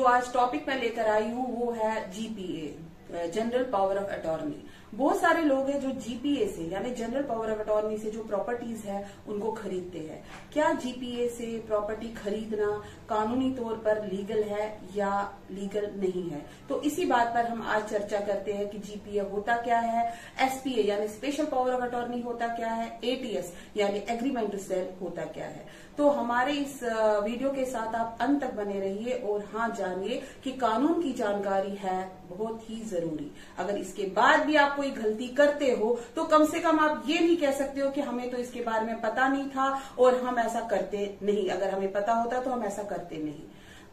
आज टॉपिक मैं लेकर आई हूँ वो है GPA, general power of attorney. बहुत सारे लोग हैं जो जीपीए से यानी जनरल पावर ऑफ अटॉर्नी से जो प्रॉपर्टीज है उनको खरीदते हैं। क्या जीपीए से प्रॉपर्टी खरीदना कानूनी तौर पर लीगल है या लीगल नहीं है? तो इसी बात पर हम आज चर्चा करते हैं कि जीपीए होता क्या है, एसपीए यानी स्पेशल पावर ऑफ अटॉर्नी होता क्या है, एटीएस यानी एग्रीमेंट टू सेल होता क्या है। तो हमारे इस वीडियो के साथ आप अंत तक बने रहिए और हाँ जानिए कि कानून की जानकारी है बहुत ही जरूरी। अगर इसके बाद भी आप कोई गलती करते हो तो कम से कम आप ये नहीं कह सकते हो कि हमें तो इसके बारे में पता नहीं था और हम ऐसा करते नहीं। अगर हमें पता होता तो हम ऐसा करते नहीं।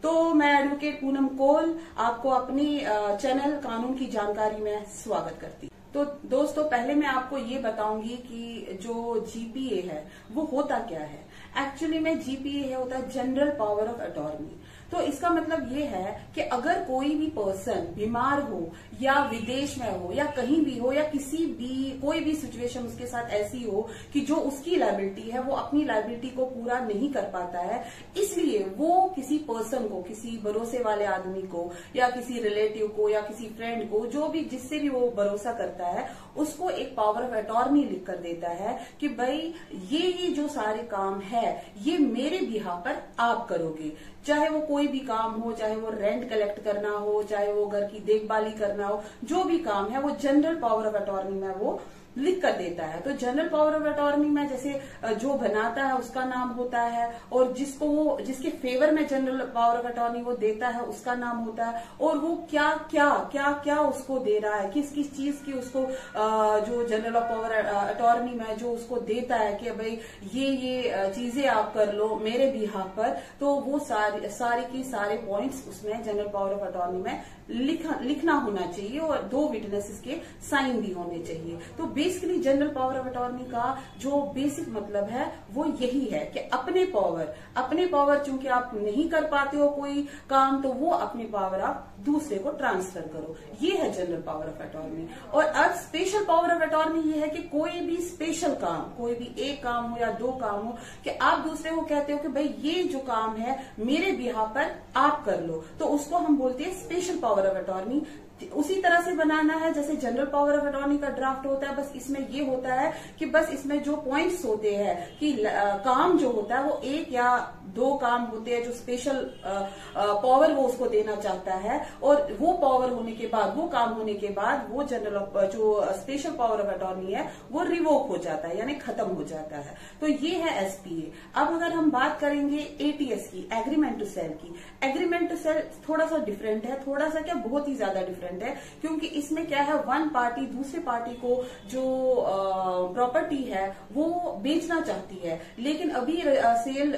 तो मैं एडवोकेट पूनम कोल आपको अपनी चैनल कानून की जानकारी में स्वागत करती हूँ। तो दोस्तों, पहले मैं आपको ये बताऊंगी कि जो जीपीए है वो होता क्या है। एक्चुअली में जीपीए होता है जनरल पावर ऑफ अटॉर्नी। तो इसका मतलब ये है कि अगर कोई भी पर्सन बीमार हो या विदेश में हो या कहीं भी हो या कोई भी सिचुएशन उसके साथ ऐसी हो कि जो उसकी लायबिलिटी है वो अपनी लायबिलिटी को पूरा नहीं कर पाता है, इसलिए वो किसी पर्सन को, किसी भरोसे वाले आदमी को या किसी रिलेटिव को या किसी फ्रेंड को, जो भी जिससे भी वो भरोसा करता है, उसको एक पावर ऑफ अटॉर्नी लिख कर देता है कि भाई ये जो सारे काम है ये मेरे बिहाफ पर आप करोगे। चाहे वो कोई भी काम हो, चाहे वो रेंट कलेक्ट करना हो, चाहे वो घर की देखभाली करना हो, जो भी काम है वो जनरल पावर ऑफ अटॉर्नी में वो लिख कर देता है। तो जनरल पावर ऑफ अटॉर्नी में जैसे जो बनाता है उसका नाम होता है और जिसके फेवर में जनरल पावर ऑफ अटॉर्नी वो देता है उसका नाम होता है, और वो क्या उसको दे रहा है, किस किस चीज की उसको जो जनरल पावर अटॉर्नी में जो उसको देता है कि भाई ये चीजें आप कर लो मेरे बिहाफ पर, तो वो सारे की सारे पॉइंट्स उसमें जनरल पावर ऑफ अटॉर्नी में लिखना होना चाहिए और 2 विटनेसेस के साइन भी होने चाहिए। तो basically general power of attorney का जो बेसिक मतलब है वो यही है कि अपने पावर चूंकि आप नहीं कर पाते हो कोई काम, तो वो अपनी पावर आप दूसरे को ट्रांसफर करो, ये है जनरल पावर ऑफ अटॉर्नी। और अब स्पेशल पावर ऑफ अटॉर्नी ये है कि कोई भी स्पेशल काम, कोई भी एक काम हो या 2 काम हो, कि आप दूसरे को कहते हो कि भाई ये जो काम है मेरे बिहाफ पर आप कर लो, तो उसको हम बोलते हैं स्पेशल पावर ऑफ अटॉर्नी। उसी तरह से बनाना है जैसे जनरल पावर ऑफ अटॉर्नी का ड्राफ्ट होता है, बस इसमें ये होता है कि बस इसमें जो पॉइंट्स होते हैं कि काम जो होता है वो 1 या 2 काम होते हैं जो स्पेशल पावर वो उसको देना चाहता है, और वो पावर होने के बाद, वो काम होने के बाद वो जो स्पेशल पावर ऑफ अटॉर्नी है वो रिवोक हो जाता है यानी खत्म हो जाता है। तो ये है एसपीए। अब अगर हम बात करेंगे एटीएस की, एग्रीमेंट टू सेल की, एग्रीमेंट टू सेल थोड़ा सा डिफरेंट है, थोड़ा सा क्या बहुत ही ज्यादा डिफरेंट है, क्योंकि इसमें क्या है, वन पार्टी दूसरे पार्टी को जो प्रॉपर्टी है वो बेचना चाहती है, लेकिन अभी सेल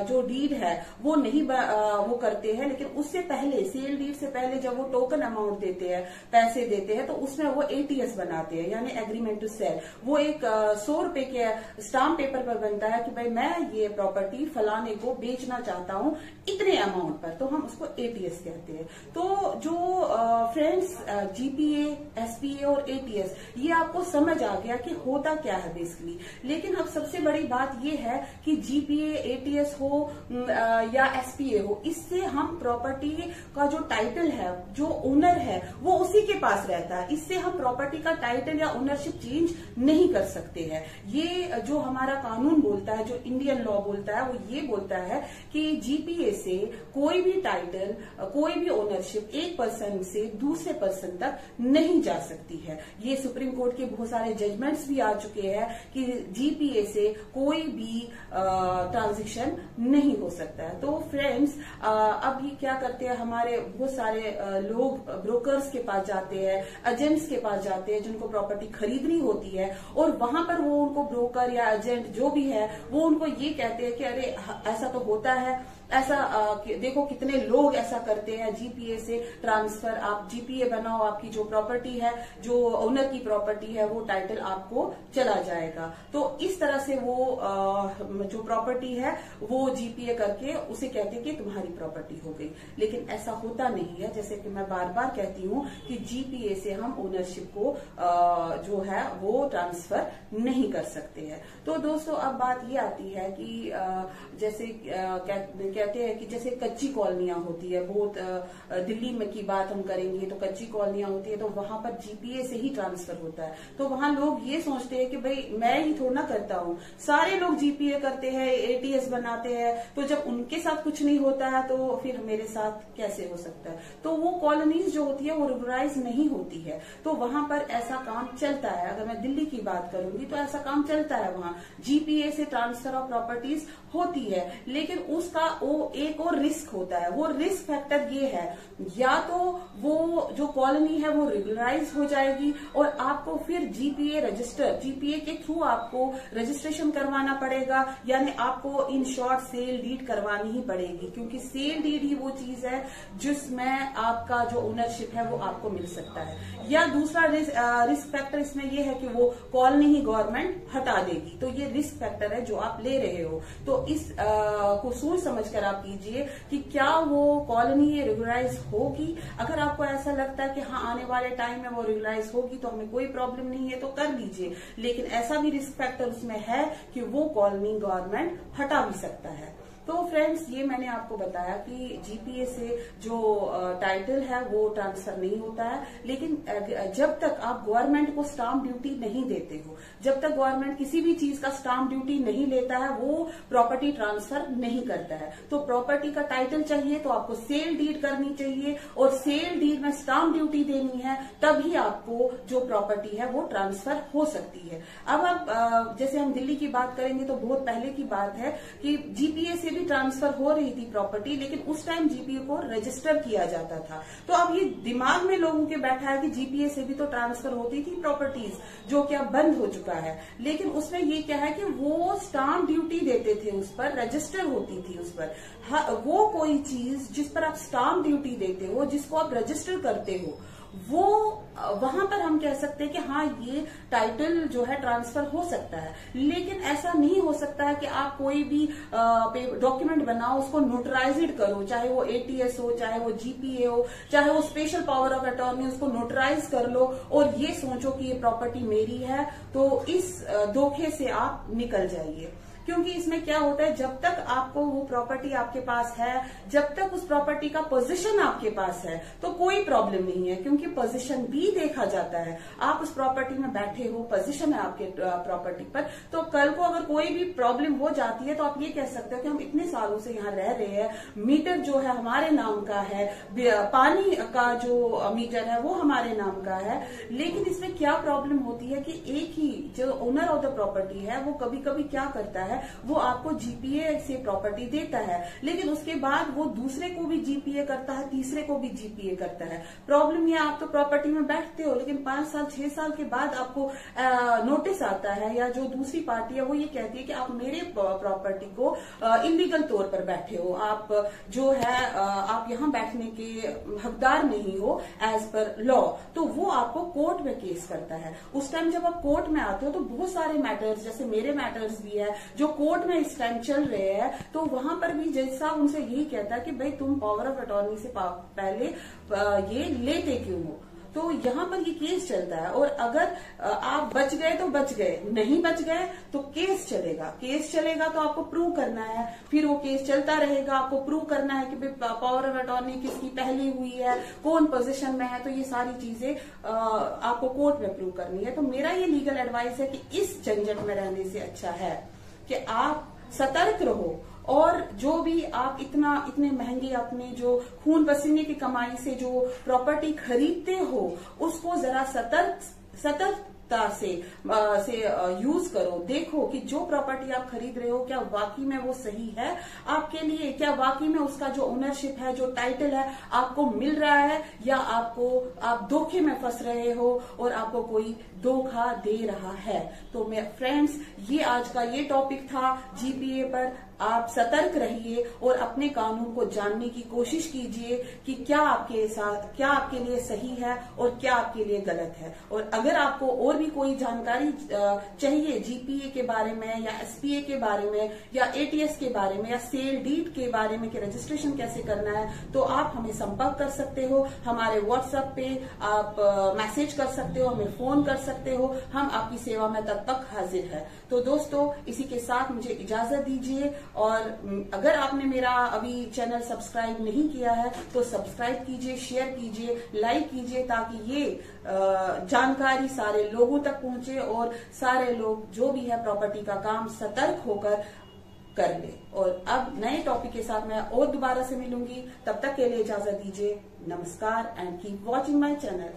जो डीड है वो नहीं वो करते हैं, लेकिन उससे पहले, सेल डीड से पहले जब वो टोकन अमाउंट देते हैं, पैसे देते हैं, तो उसमें वो एटीएस बनाते हैं यानी एग्रीमेंट टू सेल। वो एक 100 रुपए के स्टाम्प पेपर पर बनता है कि भाई मैं ये प्रॉपर्टी फलाने को बेचना चाहता हूं इतने अमाउंट पर, तो हम उसको एटीएस कहते हैं। तो जो फ्रेंड्स जीपीए, एसपीए और एटीएस, ये आपको समझ आ गया कि होता क्या है बेसिकली। लेकिन अब सबसे बड़ी बात ये है कि जीपीए, एटीएस हो या एसपीए हो, इससे हम प्रॉपर्टी का जो टाइटल है, जो ओनर है, वो उसी के पास रहता है। इससे हम प्रॉपर्टी का टाइटल या ओनरशिप चेंज नहीं कर सकते हैं। ये जो हमारा कानून बोलता है, जो इंडियन लॉ बोलता है, वो ये बोलता है कि जीपीए से कोई भी टाइटल, कोई भी ओनरशिप एक पर्सन से दूसरे पर्सन तक नहीं जा सकती है। ये सुप्रीम कोर्ट के बहुत सारे जजमेंट्स भी आ चुके हैं कि जीपीए से कोई भी ट्रांजैक्शन नहीं हो सकता है। तो फ्रेंड्स, अब ये क्या करते हैं, हमारे बहुत सारे लोग ब्रोकर्स के पास जाते हैं, एजेंट्स के पास जाते हैं जिनको प्रॉपर्टी खरीदनी होती है, और वहां पर वो उनको ब्रोकर या एजेंट जो भी है वो उनको ये कहते हैं कि अरे ऐसा तो होता है, ऐसा देखो कितने लोग ऐसा करते हैं, जीपीए से ट्रांसफर, आप जीपीए बनाओ, आपकी जो प्रॉपर्टी है, जो ओनर की प्रॉपर्टी है, वो टाइटल आपको चला जाएगा। तो इस तरह से वो जो प्रॉपर्टी है वो जीपीए करके उसे कहते हैं कि तुम्हारी प्रॉपर्टी हो गई। लेकिन ऐसा होता नहीं है, जैसे कि मैं बार बार कहती हूँ कि जीपीए से हम ओनरशिप को जो है वो ट्रांसफर नहीं कर सकते हैं। तो दोस्तों, अब बात ये आती है कि जैसे कहते हैं कि जैसे कच्ची कॉलोनियां होती है, बहुत दिल्ली में की बात हम करेंगे तो कच्ची कॉलोनियां होती है, तो वहां पर जीपीए से ही ट्रांसफर होता है। तो वहां लोग ये सोचते हैं कि भाई मैं ही थोड़ा ना करता हूँ, सारे लोग जीपीए करते हैं, एटीएस बनाते हैं, तो जब उनके साथ कुछ नहीं होता है तो फिर मेरे साथ कैसे हो सकता है। तो वो कॉलोनीज जो होती है वो रेगुलराइज नहीं होती है, तो वहां पर ऐसा काम चलता है। अगर मैं दिल्ली की बात करूंगी तो ऐसा काम चलता है, वहां जीपीए से ट्रांसफर ऑफ प्रॉपर्टीज होती है। लेकिन उसका वो एक और रिस्क होता है, वो रिस्क फैक्टर ये है, या तो वो जो कॉलोनी है वो रेगुलराइज हो जाएगी और आपको फिर जीपीए रजिस्टर, जीपीए के थ्रू आपको रजिस्ट्रेशन करवाना पड़ेगा, यानी आपको इन शॉर्ट सेल डीड करवानी ही पड़ेगी, क्योंकि सेल डीड ही वो चीज है जिसमें आपका जो ओनरशिप है वो आपको मिल सकता है। या दूसरा रिस्क फैक्टर इसमें ये है कि वो कॉलोनी ही गवर्नमेंट हटा देगी, तो ये रिस्क फैक्टर है जो आप ले रहे हो। तो इस को सोच समझ कर आप कीजिए कि क्या वो कॉलोनी रेगुलराइज होगी। अगर आपको ऐसा लगता है कि हाँ आने वाले टाइम में वो रेगुलराइज होगी तो हमें कोई प्रॉब्लम नहीं है तो कर लीजिए, लेकिन ऐसा भी रिस्क फैक्टर उसमें है कि वो कॉलोनी गवर्नमेंट हटा भी सकता है। तो फ्रेंड्स, ये मैंने आपको बताया कि जीपीए से जो टाइटल है वो ट्रांसफर नहीं होता है, लेकिन जब तक आप गवर्नमेंट को स्टाम्प ड्यूटी नहीं देते हो, जब तक गवर्नमेंट किसी भी चीज का स्टाम्प ड्यूटी नहीं लेता है, वो प्रॉपर्टी ट्रांसफर नहीं करता है। तो प्रॉपर्टी का टाइटल चाहिए तो आपको सेल डीड करनी चाहिए और सेल डीड में स्टाम्प ड्यूटी देनी है, तभी आपको जो प्रॉपर्टी है वो ट्रांसफर हो सकती है। अब आप जैसे हम दिल्ली की बात करेंगे तो बहुत पहले की बात है कि जीपीए से भी ट्रांसफर हो रही थी प्रॉपर्टी, लेकिन उस टाइम जीपीए को रजिस्टर किया जाता था। तो अब ये दिमाग में लोगों के बैठा है कि जीपीए से भी तो ट्रांसफर होती थी प्रॉपर्टीज, जो क्या बंद हो चुका है। लेकिन उसमें ये क्या है कि वो स्टाम्प ड्यूटी देते थे, उस पर रजिस्टर होती थी उस पर। वो कोई चीज जिस पर आप स्टाम्प ड्यूटी देते हो, जिसको आप रजिस्टर करते हो, वो वहां पर हम कह सकते हैं कि हाँ ये टाइटल जो है ट्रांसफर हो सकता है। लेकिन ऐसा नहीं हो सकता है कि आप कोई भी डॉक्यूमेंट बनाओ, उसको नोटराइज्ड करो, चाहे वो एटीएस हो, चाहे वो जीपीए हो, चाहे वो स्पेशल पावर ऑफ अटॉर्नी, उसको नोटराइज कर लो और ये सोचो कि ये प्रॉपर्टी मेरी है। तो इस धोखे से आप निकल जाइए, क्योंकि इसमें क्या होता है, जब तक आपको वो प्रॉपर्टी आपके पास है, जब तक उस प्रॉपर्टी का पोजीशन आपके पास है तो कोई प्रॉब्लम नहीं है, क्योंकि पोजीशन भी देखा जाता है। आप उस प्रॉपर्टी में बैठे हो, पोजीशन है आपके प्रॉपर्टी पर, तो कल को अगर कोई भी प्रॉब्लम हो जाती है तो आप ये कह सकते हो कि हम इतने सालों से यहाँ रह रहे हैं, मीटर जो है हमारे नाम का है, पानी का जो मीटर है वो हमारे नाम का है। लेकिन इसमें क्या प्रॉब्लम होती है कि एक ही जो ओनर ऑफ द प्रॉपर्टी है वो कभी कभी क्या करता है, वो आपको जीपीए से प्रॉपर्टी देता है, लेकिन उसके बाद वो दूसरे को भी जीपीए करता है, तीसरे को भी जीपीए करता है। प्रॉब्लम ये, आप तो प्रॉपर्टी में बैठते हो, लेकिन 5 साल 6 साल के बाद आपको नोटिस आता है, या जो दूसरी पार्टी है वो ये कहती है कि आप मेरे प्रॉपर्टी को इलीगल तौर पर बैठे हो, आप जो है आप यहाँ बैठने के हकदार नहीं हो एज पर लॉ। तो वो आपको कोर्ट में केस करता है। उस टाइम जब आप कोर्ट में आते हो तो बहुत सारे मैटर्स, जैसे मेरे मैटर्स भी है जो कोर्ट में इस टाइम चल रहे हैं, तो वहां पर भी जज साहब उनसे यही कहता है कि भाई तुम पावर ऑफ अटॉर्नी से पहले ये लेते क्यों हो। तो यहाँ पर ये केस चलता है, और अगर आप बच गए तो बच गए, नहीं बच गए तो केस चलेगा। केस चलेगा तो आपको प्रूव करना है, फिर वो केस चलता रहेगा, आपको प्रूव करना है कि पावर ऑफ अटॉर्नी किसकी पहली हुई है, कौन पोजीशन में है, तो ये सारी चीजें आपको कोर्ट में प्रूव करनी है। तो मेरा ये लीगल एडवाइस है कि इस झंझट में रहने से अच्छा है कि आप सतर्क रहो, और जो भी आप इतने महंगे अपने जो खून पसीने की कमाई से जो प्रॉपर्टी खरीदते हो, उसको जरा सतर्कता से यूज करो। देखो कि जो प्रॉपर्टी आप खरीद रहे हो क्या वाकई में वो सही है आपके लिए, क्या वाकई में उसका जो ओनरशिप है, जो टाइटल है आपको मिल रहा है, या आप धोखे में फंस रहे हो और आपको कोई धोखा दे रहा है। तो मैं फ्रेंड्स, ये आज का ये टॉपिक था जीपीए पर। आप सतर्क रहिए और अपने कानून को जानने की कोशिश कीजिए कि क्या आपके लिए सही है और क्या आपके लिए गलत है। और अगर आपको और भी कोई जानकारी चाहिए जीपीए के बारे में, या एसपीए के बारे में, या एटीएस के बारे में, या सेल डीड के बारे में कि रजिस्ट्रेशन कैसे करना है, तो आप हमें संपर्क कर सकते हो। हमारे व्हाट्सएप पे आप मैसेज कर सकते हो, हमें फोन कर सकते हो, हम आपकी सेवा में तब तक हाजिर है। तो दोस्तों, इसी के साथ मुझे इजाजत दीजिए और अगर आपने मेरा अभी चैनल सब्सक्राइब नहीं किया है तो सब्सक्राइब कीजिए, शेयर कीजिए, लाइक कीजिए, ताकि ये जानकारी सारे लोगों तक पहुंचे और सारे लोग जो भी है प्रॉपर्टी का काम सतर्क होकर कर ले। और अब नए टॉपिक के साथ मैं और दोबारा से मिलूंगी, तब तक के लिए इजाजत दीजिए। नमस्कार and keep watching my channel.